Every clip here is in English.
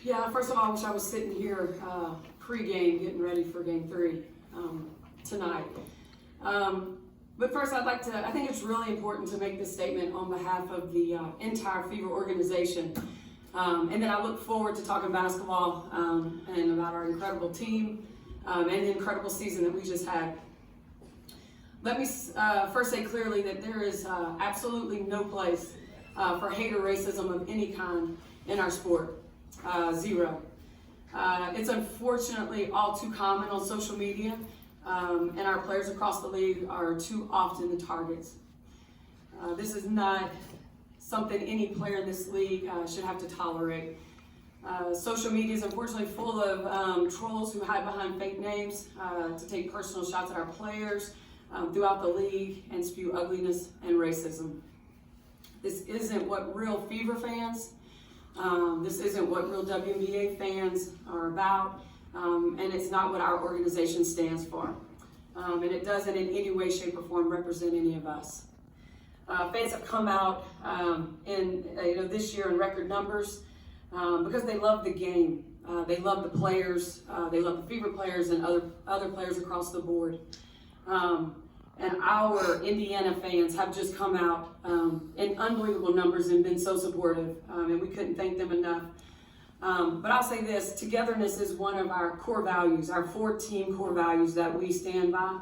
Yeah, first of all, I wish I was sitting here pre-game getting ready for game 3 tonight. But first, I think it's really important to make this statement on behalf of the entire Fever organization. And then I look forward to talking basketball and about our incredible team and the incredible season that we just had. Let me first say clearly that there is absolutely no place for hate or racism of any kind in our sport. Zero. It's unfortunately all too common on social media, and our players across the league are too often the targets. This is not something any player in this league should have to tolerate. Social media is unfortunately full of trolls who hide behind fake names to take personal shots at our players throughout the league and spew ugliness and racism. This isn't what real Fever fans, this isn't what real WNBA fans are about, and it's not what our organization stands for. And it doesn't in any way, shape, or form represent any of us. Fans have come out this year in record numbers because they love the game. They love the players. They love the Fever players and other players across the board. And our Indiana fans have just come out in unbelievable numbers and been so supportive, and we couldn't thank them enough. But I'll say this, togetherness is one of our core values, our 4-team core values that we stand by.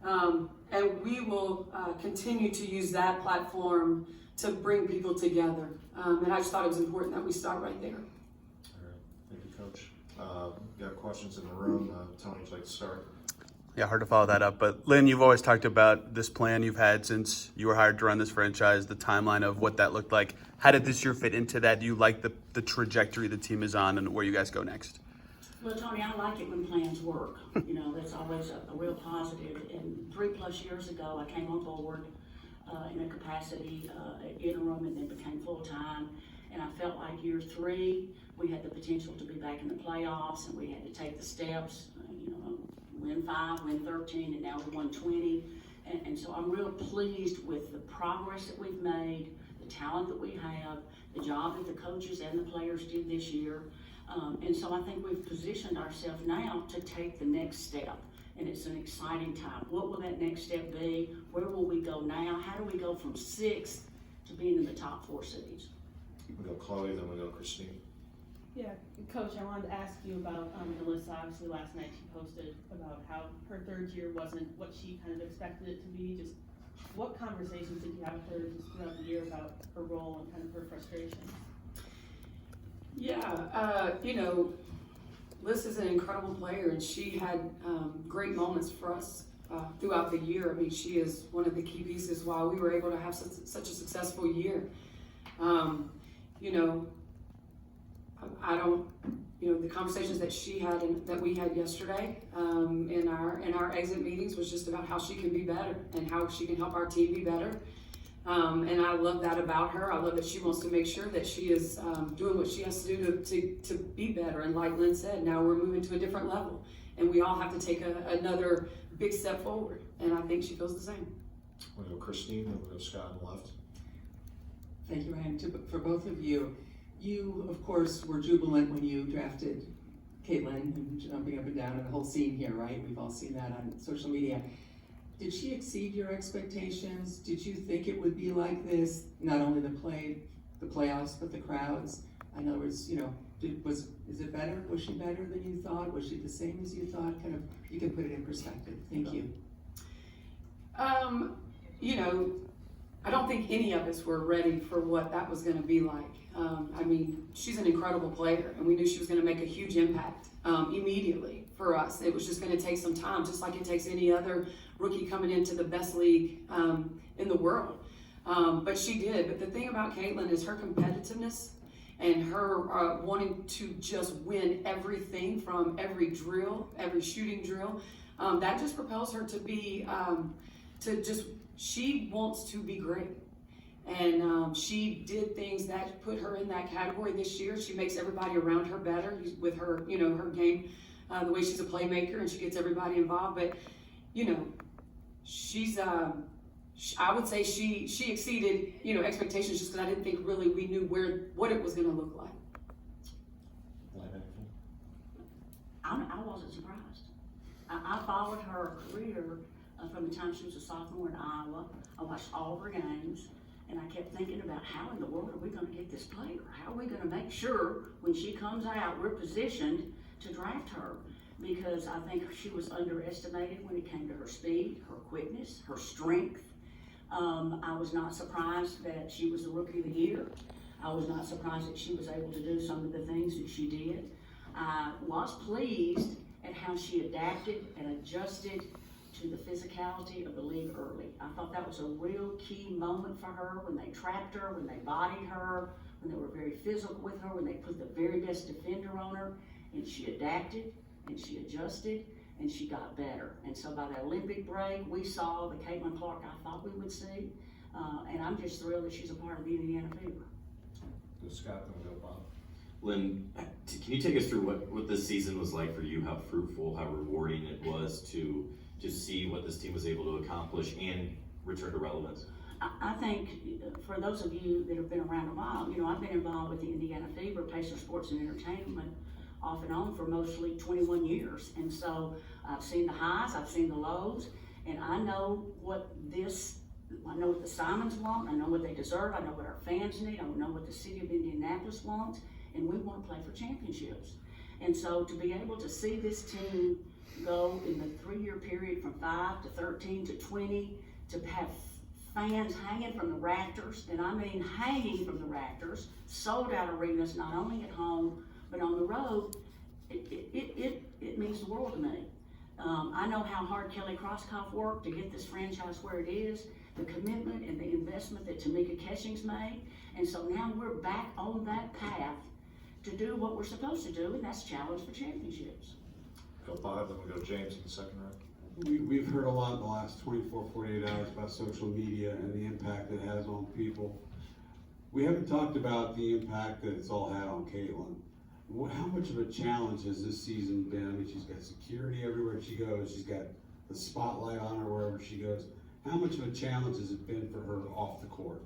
And we will continue to use that platform to bring people together. And I just thought it was important that we start right there. All right, thank you, Coach. Got questions in the room. Tony, would you like to start? Yeah, hard to follow that up. But Lynn, you've always talked about this plan you've had since you were hired to run this franchise, the timeline of what that looked like. How did this year fit into that? Do you like the trajectory the team is on and where you guys go next? Well, Tony, I like it when plans work. You know, that's always a real positive. And 3+ years ago, I came on board in a capacity interim and then became full-time. And I felt like year 3, we had the potential to be back in the playoffs, and we had to take the steps, win 5, win 13, and now we won 20. And so I'm real pleased with the progress that we've made, the talent that we have, the job that the coaches and the players did this year. And so I think we've positioned ourselves now to take the next step. And it's an exciting time. What will that next step be? Where will we go now? How do we go from 6th to being in the top 4 cities? We'll go Chloe, then we'll go Christine. Yeah, Coach, I wanted to ask you about Melissa. Obviously, last night she posted about how her 3rd year wasn't what she kind of expected it to be. Just what conversations did you have with her just throughout the year about her role and kind of her frustration? Yeah, Liz is an incredible player, and she had great moments for us throughout the year. I mean, she is one of the key pieces why we were able to have such a successful year. The conversations that she had and that we had yesterday in our exit meetings was just about how she can be better and how she can help our team be better. And I love that about her. I love that she wants to make sure that she is doing what she has to do to be better. And like Lynn said, now we're moving to a different level, and we all have to take another big step forward. And I think she feels the same. We'll go Christine, then we'll go Scott on the left. Thank you, Ryan. For both of you, you, of course, were jubilant when you drafted Caitlin and jumping up and down and the whole scene here, right? We've all seen that on social media. Did she exceed your expectations? Did you think it would be like this? Not only the playoffs, but the crowds? In other words, is it better? Was she better than you thought? Was she the same as you thought? Kind of, you can put it in perspective. Thank you. I don't think any of us were ready for what that was going to be like. She's an incredible player, and we knew she was going to make a huge impact immediately for us. It was just going to take some time, just like it takes any other rookie coming into the best league in the world. But she did. But the thing about Caitlin is her competitiveness and her wanting to just win everything from every drill, every shooting drill. That just propels her to be, she wants to be great. And she did things that put her in that category this year. She makes everybody around her better with her, her game, the way she's a playmaker, and she gets everybody involved. But, she's, I would say she exceeded, expectations just because I didn't think really we knew what it was going to look like. I followed her career from the time she was a sophomore in Iowa. I watched all of her games, and I kept thinking about how in the world are we going to get this player? How are we going to make sure when she comes out, we're positioned to draft her? Because I think she was underestimated when it came to her speed, her quickness, her strength. I was not surprised that she was the Rookie of the Year. I was not surprised that she was able to do some of the things that she did. I was pleased at how she adapted and adjusted to the physicality of the league early. I thought that was a real key moment for her when they trapped her, when they bodied her, when they were very physical with her, when they put the very best defender on her, and she adapted and she adjusted and she got better. And so by the Olympic break, we saw the Caitlin Clark I thought we would see, and I'm just thrilled that she's a part of the Indiana Fever. Go Scott, then we'll go Bob. Lynn, can you take us through what this season was like for you, how fruitful, how rewarding it was to see what this team was able to accomplish and return to relevance? I think for those of you that have been around a while, I've been involved with the Indiana Fever, Pacer Sports and Entertainment, off and on for mostly 21 years. And so I've seen the highs, I've seen the lows, and I know what the Simons want, I know what they deserve, I know what our fans need, I know what the city of Indianapolis wants, and we want to play for championships. And so to be able to see this team go in the 3-year period from 5 to 13 to 20, to have fans hanging from the rafters, and I mean hanging from the rafters, sold out arenas, not only at home, but on the road, it means the world to me. I know how hard Kelly Crosskopf worked to get this franchise where it is, the commitment and the investment that Tamika Ketching's made, and so now we're back on that path to do what we're supposed to do, and that's challenge for championships. Go Bob, then we'll go James in the second round. We've heard a lot in the last 24, 48 hours about social media and the impact it has on people. We haven't talked about the impact that it's all had on Caitlin. How much of a challenge has this season been? I mean, she's got security everywhere she goes. She's got the spotlight on her wherever she goes. How much of a challenge has it been for her off the court?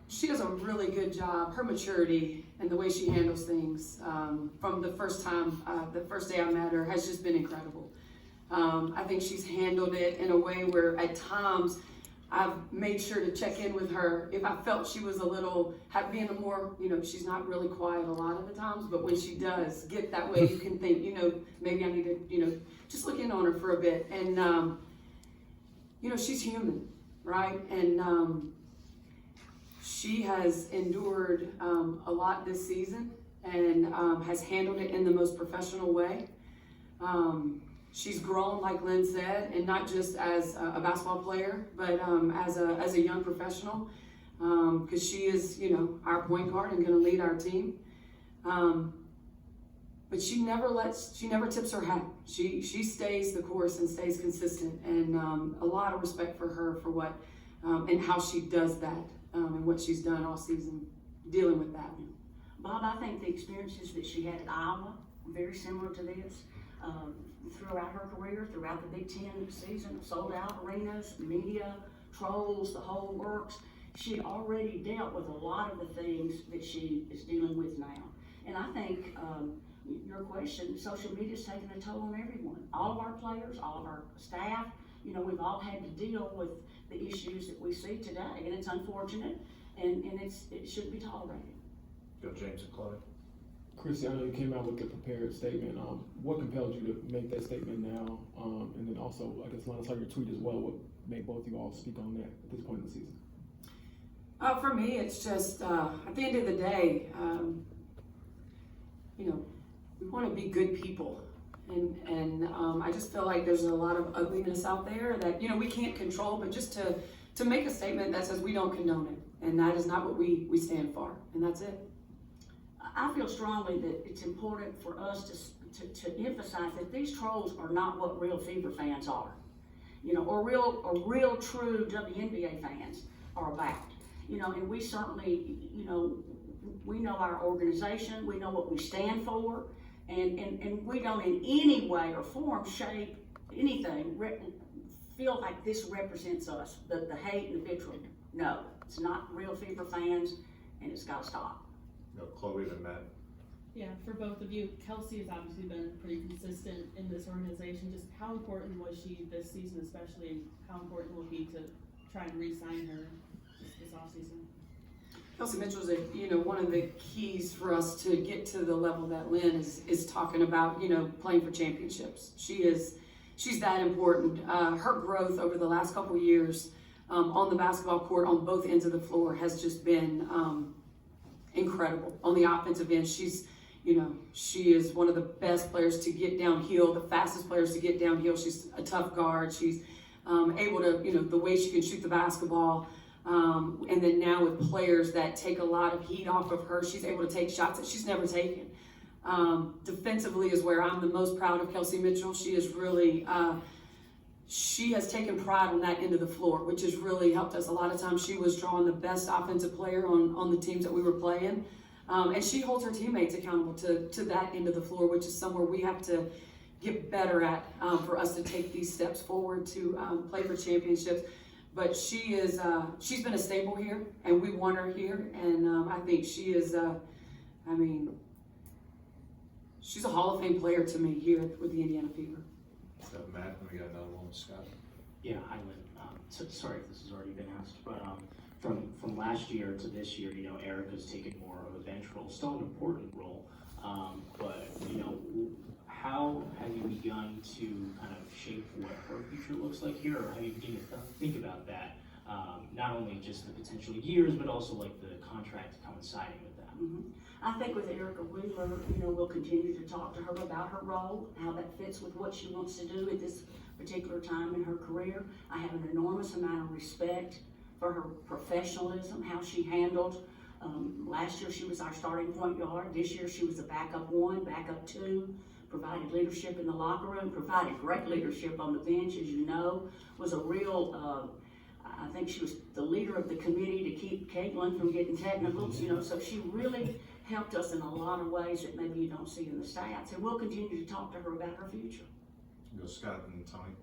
She does a really good job. Her maturity and the way she handles things from the first day I met her has just been incredible. I think she's handled it in a way where at times I've made sure to check in with her if I felt she was being a more, she's not really quiet a lot of the times, but when she does get that way, you can think, maybe I need to, just look in on her for a bit. And, she's human, right? And she has endured a lot this season and has handled it in the most professional way. She's grown, like Lynn said, and not just as a basketball player, but as a young professional, because she is, our point guard and going to lead our team. But she never tips her hat. She stays the course and stays consistent, and a lot of respect for her for what and how she does that and what she's done all season dealing with that. Bob, I think the experiences that she had at Iowa were very similar to this. Throughout her career, throughout the Big Ten season, sold out arenas, media, trolls, the whole works. She already dealt with a lot of the things that she is dealing with now. And I think your question, social media is taking a toll on everyone. All of our players, all of our staff, we've all had to deal with the issues that we see today. And it's unfortunate, and it shouldn't be tolerated. Go James and Chloe. Christie, I know you came out with the prepared statement. What compelled you to make that statement now? And then also, I guess, Lana, I saw your tweet as well. What made both of you all speak on that at this point in the season? For me, it's just, at the end of the day, we want to be good people. And I just feel like there's a lot of ugliness out there that, we can't control, but just to make a statement that says we don't condone it. And that is not what we stand for. And that's it. I feel strongly that it's important for us to emphasize that these trolls are not what real Fever fans are, or real true WNBA fans are about, and we certainly, we know our organization, we know what we stand for, and we don't in any way or form, shape, anything, feel like this represents us, the hate and the vitriol. No, it's not real Fever fans, and it's got to stop. Go Chloe, then Matt. Yeah, for both of you, Kelsey has obviously been pretty consistent in this organization. Just how important was she this season especially, and how important will it be to try and re-sign her this offseason? Kelsey Mitchell's one of the keys for us to get to the level that Lin is talking about, playing for championships. She's that important. Her growth over the last couple of years on the basketball court on both ends of the floor has just been incredible. On the offensive end, she is one of the best players to get downhill, the fastest players to get downhill. She's a tough guard. She's able to, the way she can shoot the basketball. And then now with players that take a lot of heat off of her, she's able to take shots that she's never taken. Defensively is where I'm the most proud of Kelsey Mitchell. She is really, she has taken pride on that end of the floor, which has really helped us. A lot of times she was drawing the best offensive player on the teams that we were playing. And she holds her teammates accountable to that end of the floor, which is somewhere we have to get better at for us to take these steps forward to play for championships. But she's been a staple here, and we want her here. And I think she is, she's a Hall of Fame player to me here with the Indiana Fever. Matt, and we got another one with Scott. Yeah, I would. Sorry if this has already been asked, but from last year to this year, Erica's taken more of a bench role, still an important role. But how have you begun to kind of shape what her future looks like here, or how you begin to think about that? Not only just the potential years, but also like the contract coinciding with that. Mhm. I think with Erica Wheeler, we'll continue to talk to her about her role, how that fits with what she wants to do at this particular time in her career. I have an enormous amount of respect for her professionalism, how she handled. Last year she was our starting point guard. This year she was a backup 1, backup 2, provided leadership in the locker room, provided great leadership on the bench, as you know, was a real, I think she was the leader of the committee to keep Caitlin from getting technicals, so she really helped us in a lot of ways that maybe you don't see in the stats. And we'll continue to talk to her about her future. Go Scott and Tony.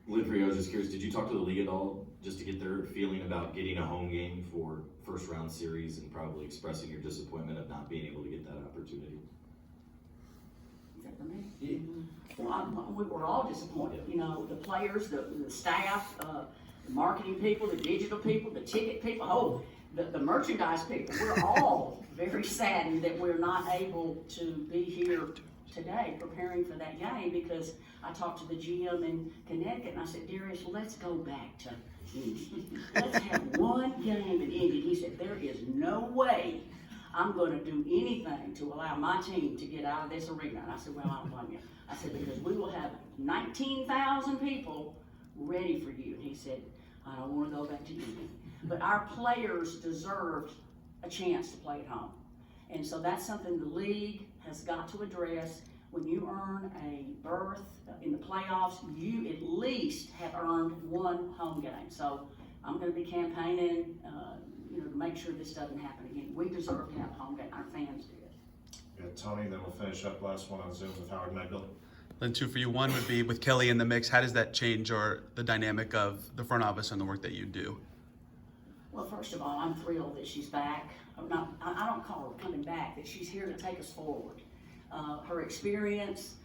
Lin, for you, I was just curious, did you talk to the league at all just to get their feeling about getting a home game for first round series and probably expressing your disappointment of not being able to get that opportunity? Is that for me? Yeah. Well, we were all disappointed. The players, the staff, the marketing people, the digital people, the ticket people, the merchandise people. We're all very saddened that we're not able to be here today preparing for that game, because I talked to the GM in Connecticut and I said, Darius, let's go back to let's have one game in Indy. He said, there is no way I'm going to do anything to allow my team to get out of this arena. And I said, well, I don't blame you. I said, because we will have 19,000 people ready for you. And he said, I don't want to go back to Indy. But our players deserved a chance to play at home. And so that's something the league has got to address. When you earn a berth in the playoffs, you at least have earned one home game. So I'm going to be campaigning, to make sure this doesn't happen again. We deserve to have a home game. Our fans did. Yeah, Tony, then we'll finish up last one on Zoom with Howard Megdal. Then 2 for you. One would be with Kelly in the mix. How does that change or the dynamic of the front office and the work that you do? Well, first of all, I'm thrilled that she's back. I don't call her coming back, that she's here to take us forward. Her experience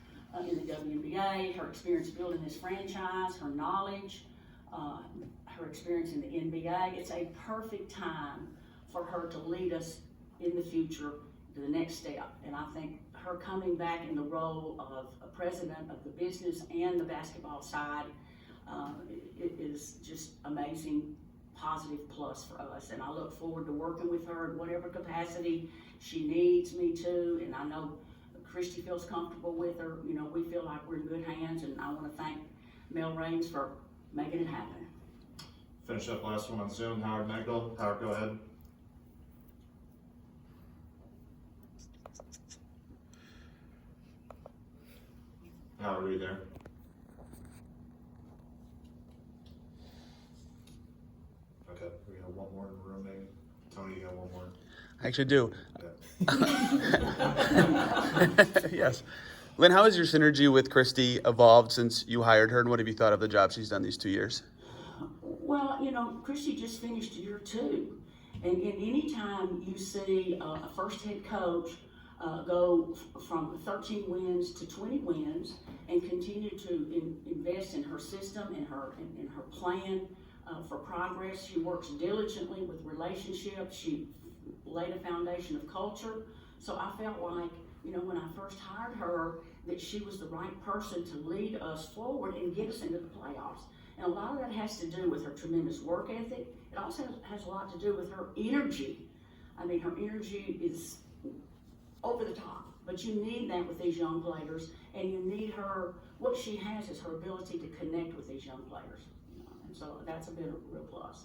in the WNBA, her experience building this franchise, her knowledge, her experience in the NBA. It's a perfect time for her to lead us in the future to the next step. And I think her coming back in the role of a president of the business and the basketball side, it is just amazing, positive plus for us. And I look forward to working with her in whatever capacity she needs me to. And I know Christie feels comfortable with her. We feel like we're in good hands, and I want to thank Mel Raines for making it happen. Finish up last one on Zoom, Howard Megdal. Howard, go ahead. Howard, are you there? Okay, we have one more in the room, maybe. Tony, you got one more? I actually do. Okay. Yes. Lin, how has your synergy with Christie evolved since you hired her, and what have you thought of the job she's done these 2 years? Well, Christie just finished year 2. And any time you see a first head coach go from 13 wins to 20 wins and continue to invest in her system and her plan for progress. She works diligently with relationships. She laid a foundation of culture. So I felt like, you know, when I first hired her, that she was the right person to lead us forward and get us into the playoffs. And a lot of that has to do with her tremendous work ethic. It also has a lot to do with her energy. I mean, her energy is over the top, but you need that with these young players, and you need her, what she has is her ability to connect with these young players, you know, and so that's been a real plus.